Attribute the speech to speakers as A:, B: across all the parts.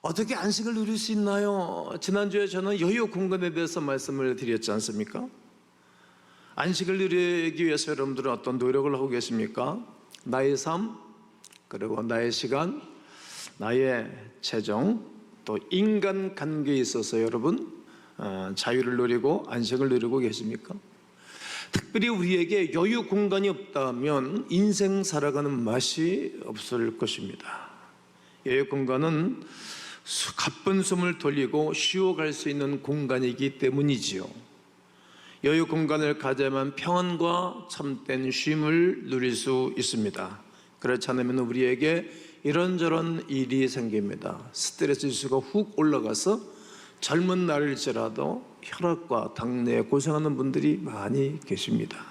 A: 어떻게 안식을 누릴 수 있나요? 지난주에 저는 여유 공간에 대해서 말씀을 드렸지 않습니까? 안식을 누리기 위해서 여러분들은 어떤 노력을 하고 계십니까? 나의 삶, 그리고 나의 시간, 나의 재정, 또 인간 관계에 있어서 여러분 자유를 누리고 안식을 누리고 계십니까? 특별히 우리에게 여유 공간이 없다면 인생 살아가는 맛이 없을 것입니다. 여유 공간은 가쁜 숨을 돌리고 쉬어갈 수 있는 공간이기 때문이지요. 여유 공간을 가져야만 평안과 참된 쉼을 누릴 수 있습니다. 그렇지 않으면 우리에게 이런저런 일이 생깁니다. 스트레스 지수가 훅 올라가서 젊은 날일지라도 혈압과 당뇨에 고생하는 분들이 많이 계십니다.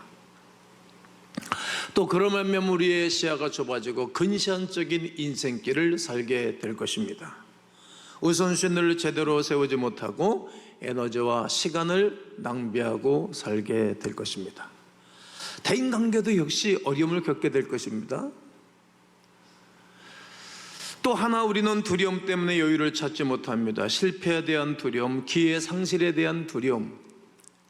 A: 또 그러면 우리의 시야가 좁아지고 근시안적인 인생길을 살게 될 것입니다. 우선순위를 제대로 세우지 못하고 에너지와 시간을 낭비하고 살게 될 것입니다. 대인관계도 역시 어려움을 겪게 될 것입니다. 또 하나 우리는 두려움 때문에 여유를 찾지 못합니다. 실패에 대한 두려움, 기회 상실에 대한 두려움,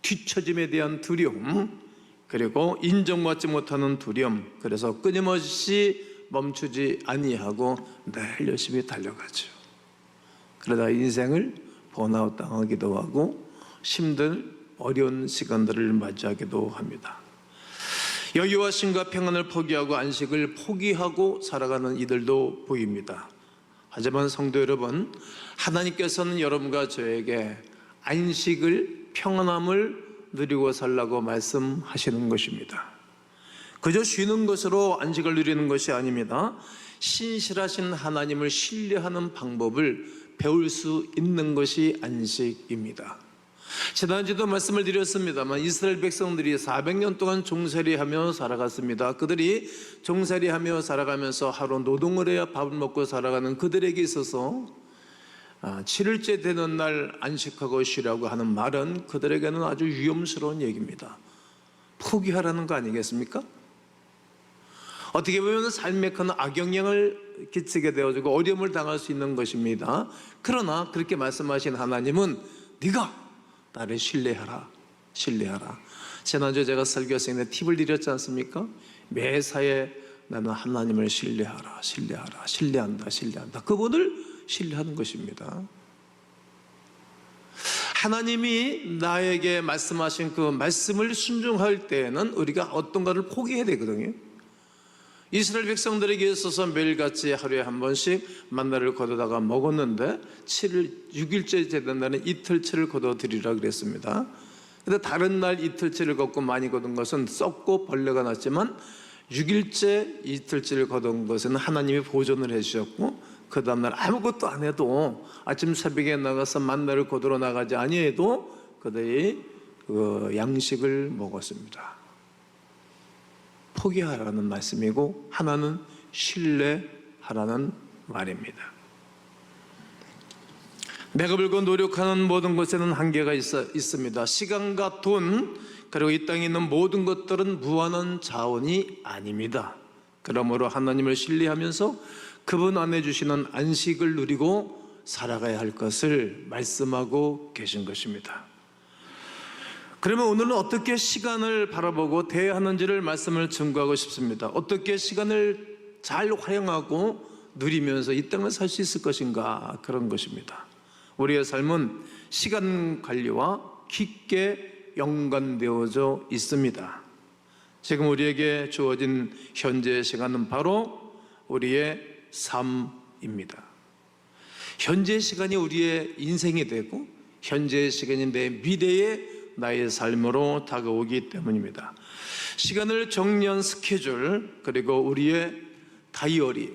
A: 뒤처짐에 대한 두려움, 그리고 인정받지 못하는 두려움. 그래서 끊임없이 멈추지 아니하고 늘 열심히 달려가죠. 그러다 인생을 번아웃 당하기도 하고 힘든 어려운 시간들을 맞이하기도 합니다. 여유와 쉼과 평안을 포기하고 안식을 포기하고 살아가는 이들도 보입니다. 하지만 성도 여러분, 하나님께서는 여러분과 저에게 안식을, 평안함을 누리고 살라고 말씀하시는 것입니다. 그저 쉬는 것으로 안식을 누리는 것이 아닙니다. 신실하신 하나님을 신뢰하는 방법을 배울 수 있는 것이 안식입니다. 지난주도 말씀을 드렸습니다만 이스라엘 백성들이 400년 동안 종살이하며 살아갔습니다. 그들이 종살이하며 살아가면서 하루 노동을 해야 밥을 먹고 살아가는 그들에게 있어서 7일째 되는 날 안식하고 쉬라고 하는 말은 그들에게는 아주 위험스러운 얘기입니다. 포기하라는 거 아니겠습니까? 어떻게 보면 삶에 큰 악영향을 끼치게 되어지고 어려움을 당할 수 있는 것입니다. 그러나 그렇게 말씀하신 하나님은 네가 나를 신뢰하라. 지난주에 제가 설교생에 팁을 드렸지 않습니까? 매사에 나는 하나님을 신뢰한다. 그분을 신뢰하는 것입니다. 하나님이 나에게 말씀하신 그 말씀을 순종할 때에는 우리가 어떤가를 포기해야 되거든요. 이스라엘 백성들에게 있어서 매일같이 하루에 한 번씩 만나를 거두다가 먹었는데 6일째 되는 날은 이틀치를 거둬 드리라 그랬습니다. 그런데 다른 날 이틀치를 걷고 많이 거둔 것은 썩고 벌레가 났지만 6일째 이틀치를 거둔 것은 하나님이 보존을 해주셨고 그 다음날 아무것도 안 해도 아침 새벽에 나가서 만나를 거두러 나가지 아니해도 그들이 그 양식을 먹었습니다. 포기하라는 말씀이고 하나는 신뢰하라는 말입니다. 내가 벌고 노력하는 모든 것에는 한계가 있습니다. 시간과 돈 그리고 이 땅에 있는 모든 것들은 무한한 자원이 아닙니다. 그러므로 하나님을 신뢰하면서 그분 안에 주시는 안식을 누리고 살아가야 할 것을 말씀하고 계신 것입니다. 그러면 오늘은 어떻게 시간을 바라보고 대해야 하는지를 말씀을 증거하고 싶습니다. 어떻게 시간을 잘 활용하고 누리면서 이 땅을 살 수 있을 것인가, 그런 것입니다. 우리의 삶은 시간 관리와 깊게 연관되어져 있습니다. 지금 우리에게 주어진 현재의 시간은 바로 우리의 삶입니다. 현재의 시간이 우리의 인생이 되고 현재의 시간이 내 미래의 나의 삶으로 다가오기 때문입니다. 시간을 정리한 스케줄 그리고 우리의 다이어리,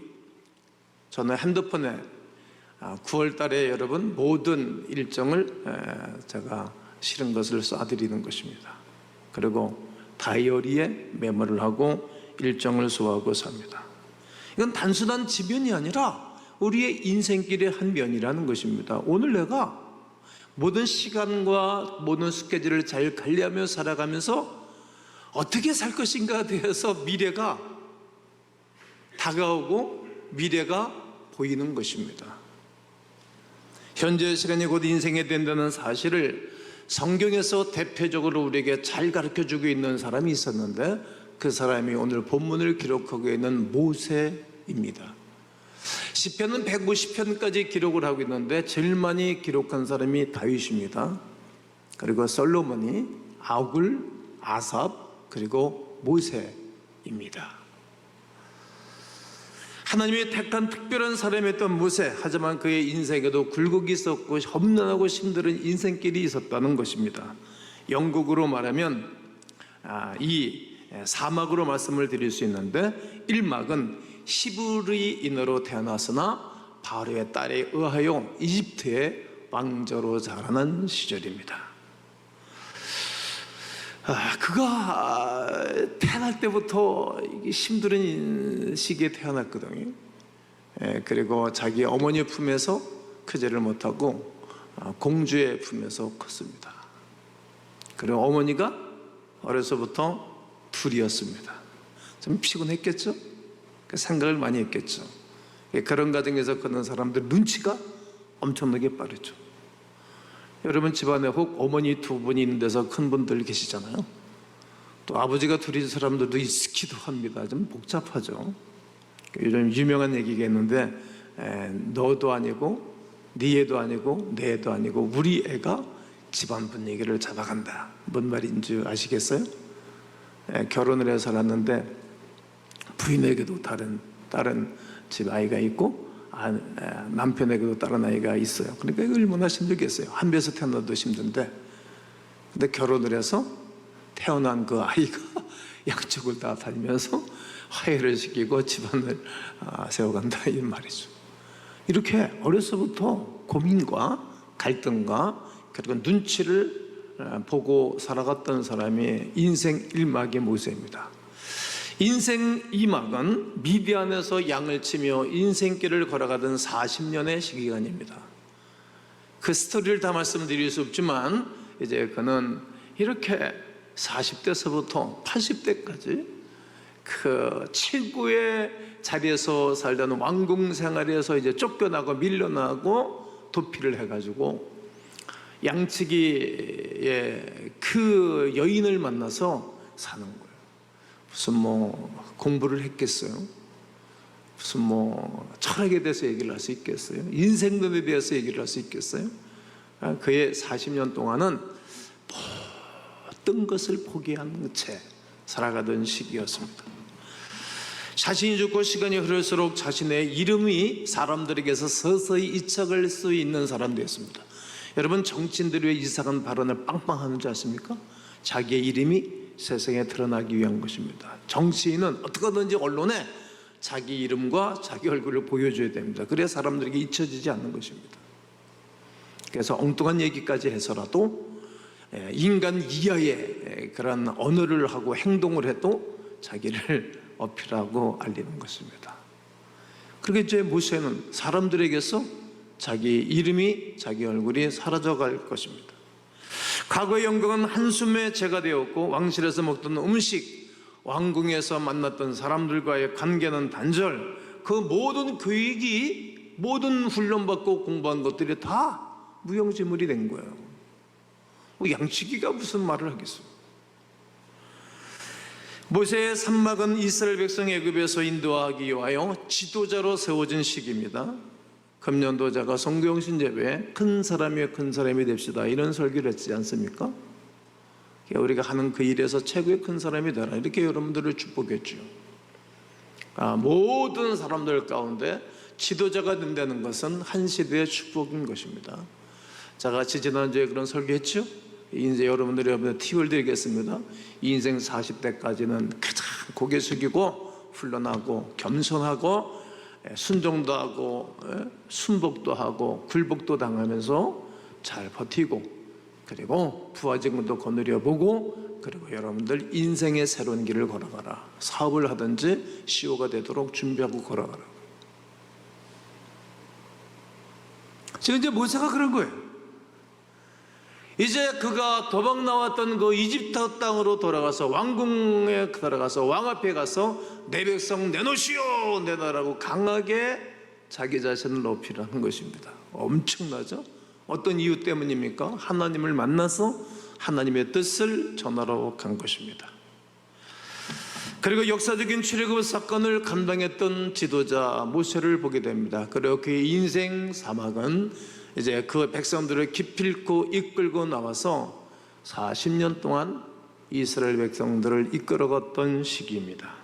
A: 저는 핸드폰에 9월 달에 여러분 모든 일정을 제가 실은 것을 쏴드리는 것입니다. 그리고 다이어리에 메모를 하고 일정을 소화하고 삽니다. 이건 단순한 지면이 아니라 우리의 인생길의 한 면이라는 것입니다. 오늘 내가 모든 시간과 모든 스케줄을 잘 관리하며 살아가면서 어떻게 살 것인가에 대해서 미래가 다가오고 미래가 보이는 것입니다. 현재의 시간이 곧 인생이 된다는 사실을 성경에서 대표적으로 우리에게 잘 가르쳐주고 있는 사람이 있었는데, 그 사람이 오늘 본문을 기록하고 있는 모세입니다. 시편은 150편까지 기록을 하고 있는데 제일 많이 기록한 사람이 다윗입니다. 그리고 솔로몬이, 아굴, 아삽, 그리고 모세입니다. 하나님이 택한 특별한 사람이었던 모세, 하지만 그의 인생에도 굴곡이 있었고 험난하고 힘든 인생길이 있었다는 것입니다. 영국으로 말하면 이 사막으로 말씀을 드릴 수 있는데, 1막은 히브리인으로 태어났으나 바로의 딸에 의하여 이집트의 왕자로 자라난 시절입니다. 그가 태어날 때부터 힘든 시기에 태어났거든요. 그리고 자기 어머니 품에서 크지를 못하고 공주의 품에서 컸습니다. 그리고 어머니가 어려서부터 둘이었습니다. 좀 피곤했겠죠? 생각을 많이 했겠죠. 그런 가정에서 크는 사람들 눈치가 엄청나게 빠르죠. 여러분 집안에 혹 어머니 두 분이 있는 데서 큰 분들 계시잖아요. 또 아버지가 둘인 사람들도 있기도 합니다. 좀 복잡하죠. 요즘 유명한 얘기가 있는데, 너도 아니고 네 애도 아니고 내 애도 아니고 우리 애가 집안 분위기를 잡아간다. 뭔 말인지 아시겠어요? 결혼을 해서 살았는데 부인에게도 다른 집 아이가 있고 남편에게도 다른 아이가 있어요. 그러니까 이거 얼마나 힘들겠어요. 한 배에서 태어나도 힘든데, 근데 결혼을 해서 태어난 그 아이가 양쪽을 다 다니면서 화해를 시키고 집안을 세워간다, 이 말이죠. 이렇게 어려서부터 고민과 갈등과 그리고 눈치를 보고 살아갔던 사람이 인생 1막의 모세입니다. 인생 2막은 미디안에서 양을 치며 인생길을 걸어가던 40년의 시기간입니다. 그 스토리를 다 말씀드릴 수 없지만, 이제 그는 이렇게 40대서부터 80대까지 그 최고의 자리에서 살던 왕궁 생활에서 이제 쫓겨나고 밀려나고 도피를 해가지고 양치기의 그 여인을 만나서 사는 거예요. 무슨 공부를 했겠어요? 무슨 철학에 대해서 얘기를 할 수 있겠어요? 인생론에 대해서 얘기를 할 수 있겠어요? 그의 40년 동안은 모든 것을 포기한 채 살아가던 시기였습니다. 자신이 죽고 시간이 흐를수록 자신의 이름이 사람들에게서 서서히 잊혀갈 수 있는 사람 되었습니다. 여러분, 정치인들이 왜 이상한 발언을 빵빵 하는 줄 아십니까? 자기의 이름이 세상에 드러나기 위한 것입니다. 정치인은 어떻게든지 언론에 자기 이름과 자기 얼굴을 보여줘야 됩니다. 그래야 사람들에게 잊혀지지 않는 것입니다. 그래서 엉뚱한 얘기까지 해서라도 인간 이하의 그런 언어를 하고 행동을 해도 자기를 어필하고 알리는 것입니다. 그렇게 이제 모세는 사람들에게서 자기 이름이, 자기 얼굴이 사라져갈 것입니다. 과거의 영광은 한숨의 재가 되었고, 왕실에서 먹던 음식, 왕궁에서 만났던 사람들과의 관계는 단절, 그 모든 교육이, 모든 훈련받고 공부한 것들이 다 무용지물이 된 거예요. 양치기가 무슨 말을 하겠어요? 모세의 3막은 이스라엘 백성 애굽에서 인도하기 위하여 지도자로 세워진 시기입니다. 금년도자가 성경신 예배에 큰 사람이 됩시다, 이런 설교를 했지 않습니까? 우리가 하는 그 일에서 최고의 큰 사람이 되라, 이렇게 여러분들을 축복했죠. 모든 사람들 가운데 지도자가 된다는 것은 한 시대의 축복인 것입니다. 자, 같이 지난주에 그런 설교했죠? 이제 여러분들 팁을 드리겠습니다. 인생 40대까지는 가장 고개 숙이고 훈련하고 겸손하고 순종도 하고 순복도 하고 굴복도 당하면서 잘 버티고, 그리고 부하직문도 거느려 보고, 그리고 여러분들 인생의 새로운 길을 걸어가라. 사업을 하든지 CEO가 되도록 준비하고 걸어가라. 지금 이제 모세가 그런 거예요. 이제 그가 도망 나왔던 그 이집트 땅으로 돌아가서 왕궁에 들어가서 왕 앞에 가서 내 백성 내놓으시오, 내놔라고 강하게 자기 자신을 높이라는 것입니다. 엄청나죠? 어떤 이유 때문입니까? 하나님을 만나서 하나님의 뜻을 전하러 간 것입니다. 그리고 역사적인 출애굽 사건을 감당했던 지도자 모세를 보게 됩니다. 그리고 그의 인생 사막은 이제 그 백성들을 기필코 이끌고 나와서 40년 동안 이스라엘 백성들을 이끌어갔던 시기입니다.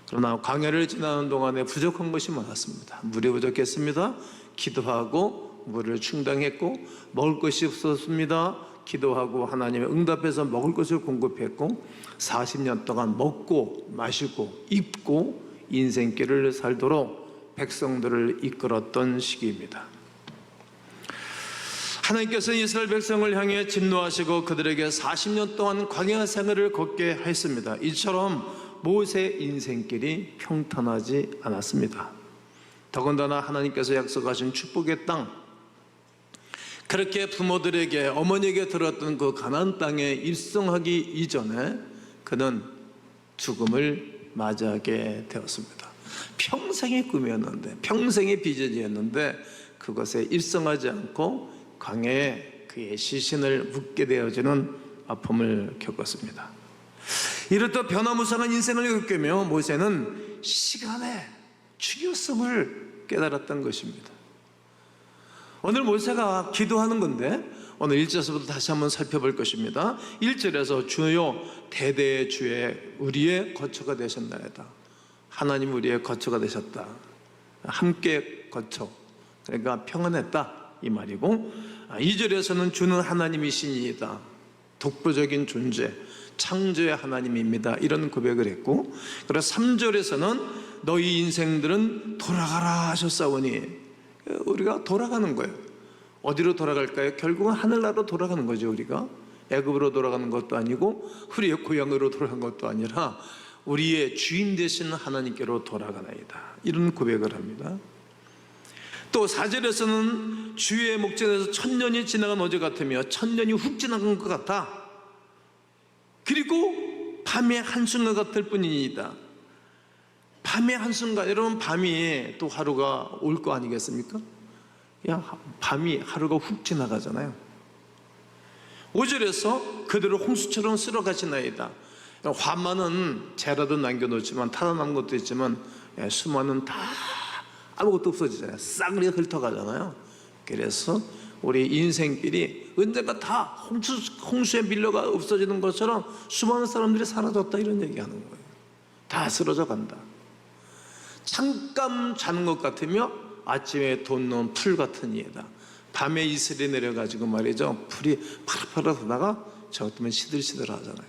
A: 그러나 광야를 지나는 동안에 부족한 것이 많았습니다. 물이 부족했습니다. 기도하고 물을 충당했고, 먹을 것이 없었습니다. 기도하고 하나님의 응답해서 먹을 것을 공급했고, 40년 동안 먹고 마시고 입고 인생길을 살도록 백성들을 이끌었던 시기입니다. 하나님께서는 이스라엘 백성을 향해 진노하시고 그들에게 40년 동안 광야 생활을 걷게 했습니다. 이처럼 모세의 인생길이 평탄하지 않았습니다. 더군다나 하나님께서 약속하신 축복의 땅, 그렇게 부모들에게, 어머니에게 들었던 그 가나안 땅에 입성하기 이전에 그는 죽음을 맞이하게 되었습니다. 평생의 꿈이었는데, 평생의 비전이었는데 그것에 입성하지 않고 광야에 그의 시신을 묻게 되어지는 아픔을 겪었습니다. 이렇듯 변화무쌍한 인생을 겪으며 모세는 시간의 중요성을 깨달았던 것입니다. 오늘 모세가 기도하는 건데, 오늘 1절에서부터 다시 한번 살펴볼 것입니다. 1절에서 주여 대대의 주의 우리의 거처가 되셨나이다. 하나님 우리의 거처가 되셨다. 함께 거처, 그러니까 평안했다 이 말이고, 2절에서는 주는 하나님이시니이다. 독보적인 존재, 창조의 하나님입니다. 이런 고백을 했고, 그리고 3절에서는 너희 인생들은 돌아가라 하셨사오니, 우리가 돌아가는 거예요. 어디로 돌아갈까요? 결국은 하늘나라로 돌아가는 거죠. 우리가 애굽으로 돌아가는 것도 아니고 우리의 고향으로 돌아간 것도 아니라 우리의 주인 되신 하나님께로 돌아가나이다. 이런 고백을 합니다. 또 4절에서는 주의 목전에서 1000년이 지나간 어제 같으며 1000년이 훅 지나간 것 같아. 그리고 밤의 한순간 같을 뿐이니이다. 밤의 한순간, 여러분 밤이 또 하루가 올 거 아니겠습니까? 밤이 하루가 훅 지나가잖아요. 5절에서 그들을 홍수처럼 쓸어가시나이다. 화만은 재라도 남겨놓지만 타다남은 것도 있지만 수많은 다 아무것도 없어지잖아요. 싸그리 훑어가잖아요. 그래서 우리 인생길이 언젠가 다 홍수에 밀려가 없어지는 것처럼 수많은 사람들이 사라졌다 이런 얘기하는 거예요. 다 쓰러져 간다. 잠깐 자는 것 같으며 아침에 돋는 풀 같은 이에다. 밤에 이슬이 내려가지고 말이죠, 풀이 파릇파릇 하다가 저것 때문에 시들시들 하잖아요.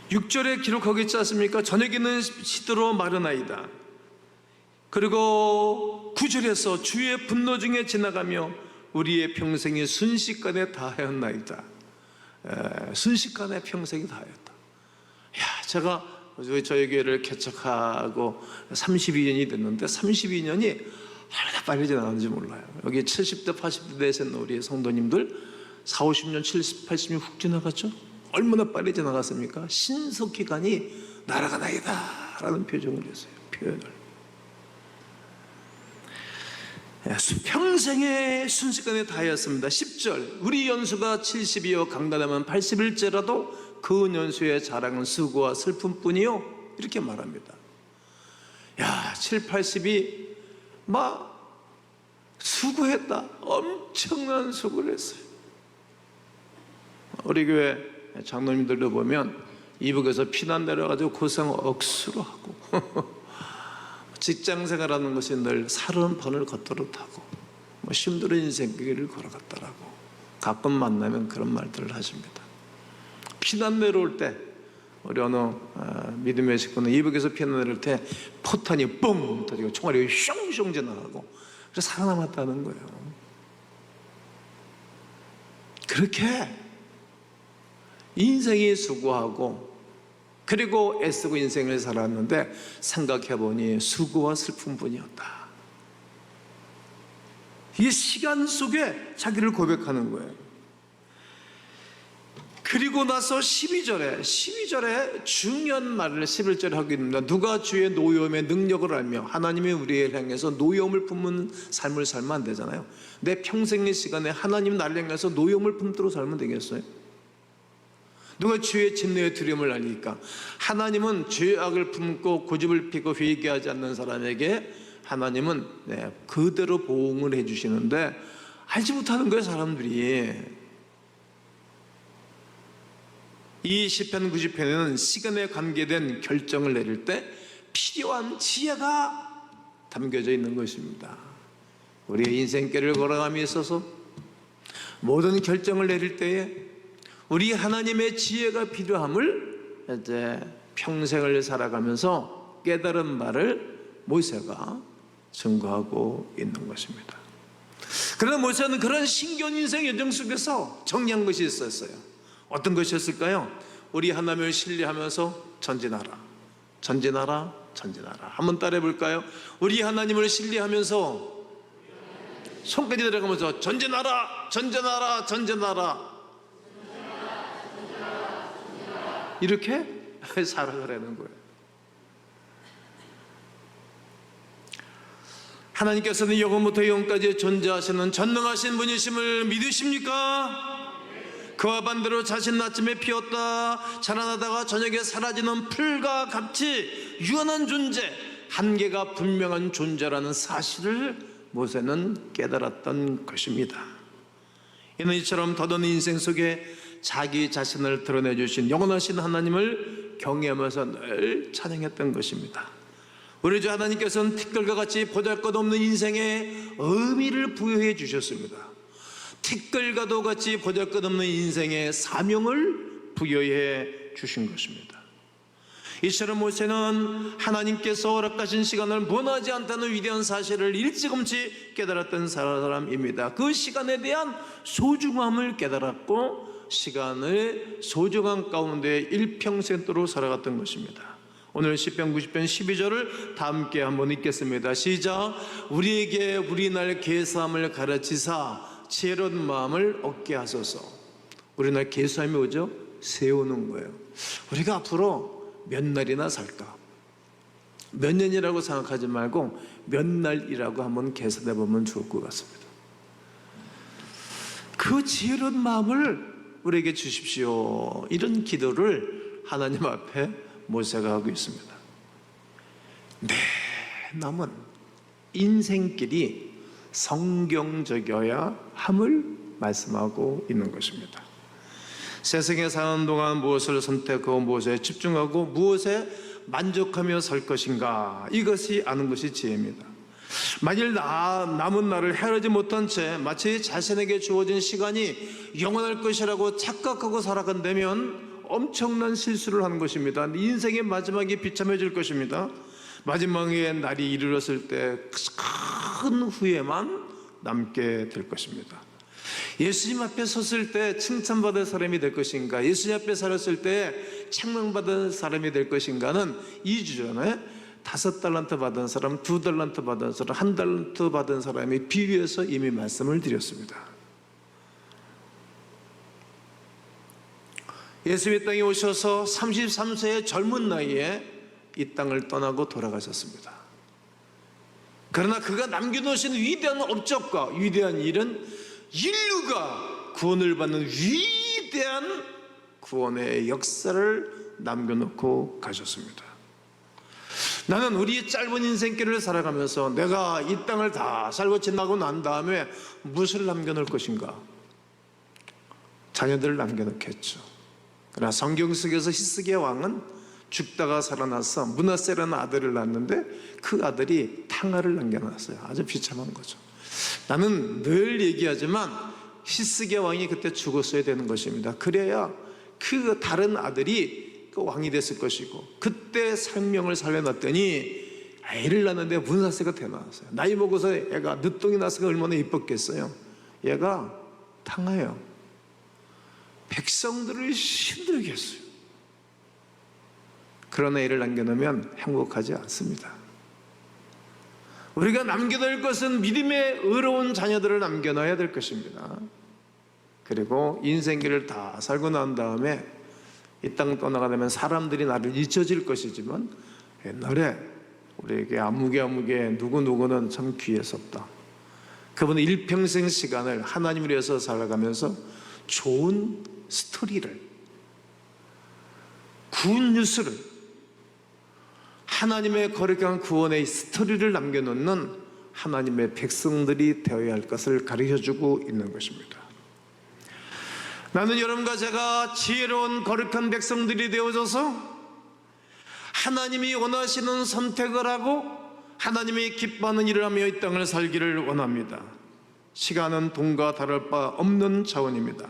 A: 6절에 기록하고 있지 않습니까? 저녁에는 시들어 마르나이다. 그리고 9절에서 주의 분노 중에 지나가며 우리의 평생이 순식간에 다하였나이다. 순식간에 평생이 다하였다. 제가 저희 교회를 개척하고 32년이 됐는데 32년이 얼마나 빨리 지나가는지 몰라요. 여기 70대 80대 되신 우리 성도님들 40, 50년 70, 80년 훅 지나갔죠? 얼마나 빨리 지나갔습니까? 신속기간이 날아가나이다 라는 표정을 했어요. 표현을. 평생의 순식간에 다하였습니다. 10절 우리 연수가 70이요 강건하면 81제라도 그 연수의 자랑은 수고와 슬픔뿐이요 이렇게 말합니다. 7, 80이 막 수고했다. 엄청난 수고를 했어요. 우리 교회 장로님들도 보면 이북에서 피난 내려가지고 고생 억수로 하고 직장생활하는 것이 늘 30번을 걷도록 하고 힘들은 인생길을 걸어갔다라고 가끔 만나면 그런 말들을 하십니다. 피난 내려올 때 우리 어느 믿음의 식구는 이북에서 피난 내려올 때 포탄이 뻥 터지고 총알이 슝슝 지나가고 그래서 살아남았다는 거예요. 그렇게 인생이 수고하고 그리고 애쓰고 인생을 살았는데 생각해보니 수고와 슬픔뿐이었다. 이 시간 속에 자기를 고백하는 거예요. 그리고 나서 12절에 중요한 말을 11절에 하고 있습니다. 누가 주의 노여움의 능력을 알며, 하나님이 우리를 향해서 노여움을 품는 삶을 살면 안 되잖아요. 내 평생의 시간에 하나님 나를 향해서 노여움을 품도록 살면 되겠어요? 누가 주의 진노의 두려움을 알리까? 하나님은 죄의 악을 품고 고집을 피고 회개하지 않는 사람에게 하나님은 그대로 보응을 해주시는데, 알지 못하는 거예요, 사람들이. 이 시편 90편에는 시간에 관계된 결정을 내릴 때 필요한 지혜가 담겨져 있는 것입니다. 우리의 인생길을 걸어감에 있어서 모든 결정을 내릴 때에 우리 하나님의 지혜가 필요함을 이제 평생을 살아가면서 깨달은 바를 모세가 증거하고 있는 것입니다. 그러나 모세는 그런 신기한 인생 여정 속에서 정리한 것이 있었어요. 어떤 것이었을까요? 우리 하나님을 신뢰하면서 전진하라, 전진하라, 전진하라. 한번 따라해 볼까요? 우리 하나님을 신뢰하면서 손까지 내려가면서 전진하라, 전진하라, 전진하라. 이렇게 살아가라는 거예요. 하나님께서는 영원부터 영원까지 존재하시는 전능하신 분이심을 믿으십니까? 그와 반대로 자신은 아침에 피었다 자라나다가 저녁에 사라지는 풀과 같이 유한한 존재, 한계가 분명한 존재라는 사실을 모세는 깨달았던 것입니다. 이는 이처럼 더더는 인생 속에 자기 자신을 드러내주신 영원하신 하나님을 경외하면서 늘 찬양했던 것입니다. 우리 주 하나님께서는 티끌과 같이 보잘것없는 인생에 의미를 부여해 주셨습니다. 티끌과도 같이 보잘것없는 인생에 사명을 부여해 주신 것입니다. 이처럼 모세는 하나님께서 허락하신 시간을 무한하지 않다는 위대한 사실을 일찌감치 깨달았던 사람입니다. 그 시간에 대한 소중함을 깨달았고 시간을 소중한 가운데 일평생도록 살아갔던 것입니다. 오늘 시편 90편 12절을 다 함께 한번 읽겠습니다. 시작. 우리에게 우리날 계수함을 가르치사 지혜로운 마음을 얻게 하소서. 우리날 계수함이 뭐죠? 세우는 거예요. 우리가 앞으로 몇 날이나 살까? 몇 년이라고 생각하지 말고 몇 날이라고 한번 계산해 보면 좋을 것 같습니다. 그 지혜로운 마음을 우리에게 주십시오. 이런 기도를 하나님 앞에 모세가 하고 있습니다. 내 남은 인생길이 성경적이어야 함을 말씀하고 있는 것입니다. 세상에 사는 동안 무엇을 선택하고 무엇에 집중하고 무엇에 만족하며 살 것인가, 이것이 아는 것이 지혜입니다. 만일 남은 날을 헤아리지 못한 채 마치 자신에게 주어진 시간이 영원할 것이라고 착각하고 살아간다면 엄청난 실수를 하는 것입니다. 인생의 마지막이 비참해질 것입니다. 마지막에 날이 이르렀을 때 큰 후회만 남게 될 것입니다. 예수님 앞에 섰을 때 칭찬받을 사람이 될 것인가, 예수님 앞에 살았을 때 책망받은 사람이 될 것인가는 2주 전에 5달란트 받은 사람, 2달란트 받은 사람, 1달란트 받은 사람이 비교해서 이미 말씀을 드렸습니다. 예수님이 땅에 오셔서 33세의 젊은 나이에 이 땅을 떠나고 돌아가셨습니다. 그러나 그가 남겨놓으신 위대한 업적과 위대한 일은 인류가 구원을 받는 위대한 구원의 역사를 남겨놓고 가셨습니다. 나는 우리의 짧은 인생길을 살아가면서 내가 이 땅을 다 살고 지나고 난 다음에 무엇을 남겨놓을 것인가? 자녀들을 남겨놓겠죠. 그러나 성경 속에서 히스기야 왕은 죽다가 살아나서 므낫세라는 아들을 낳았는데 그 아들이 탕아를 남겨놨어요. 아주 비참한 거죠. 나는 늘 얘기하지만 히스기야 왕이 그때 죽었어야 되는 것입니다. 그래야 그 다른 아들이 그 왕이 됐을 것이고, 그때 생명을 살려놨더니 애를 낳는데 므낫세가 태어났어요. 나이 먹어서 애가 늦둥이 나서 얼마나 이뻤겠어요. 얘가 탕아예요. 백성들을 힘들게 했어요. 그런 애를 남겨놓으면 행복하지 않습니다. 우리가 남겨놓을 것은 믿음의 의로운 자녀들을 남겨놔야 될 것입니다. 그리고 인생길을 다 살고 난 다음에 이 땅 떠나가 되면 사람들이 나를 잊혀질 것이지만 옛날에 우리에게 아무개 누구누구는 참 귀했었다. 그분은 일평생 시간을 하나님을 위해서 살아가면서 좋은 스토리를, 굿뉴스를, 하나님의 거룩한 구원의 스토리를 남겨놓는 하나님의 백성들이 되어야 할 것을 가르쳐주고 있는 것입니다. 나는 여러분과 제가 지혜로운 거룩한 백성들이 되어져서 하나님이 원하시는 선택을 하고 하나님이 기뻐하는 일을 하며 이 땅을 살기를 원합니다. 시간은 돈과 다를 바 없는 자원입니다.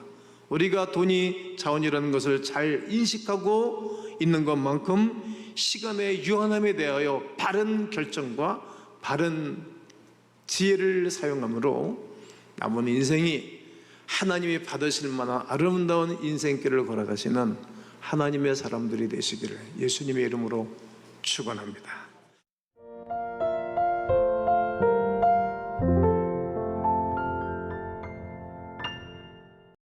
A: 우리가 돈이 자원이라는 것을 잘 인식하고 있는 것만큼 시간의 유한함에 대하여 바른 결정과 바른 지혜를 사용함으로 남은 인생이 하나님이 받으실 만한 아름다운 인생길을 걸어가시는 하나님의 사람들이 되시기를 예수님의 이름으로 축원합니다.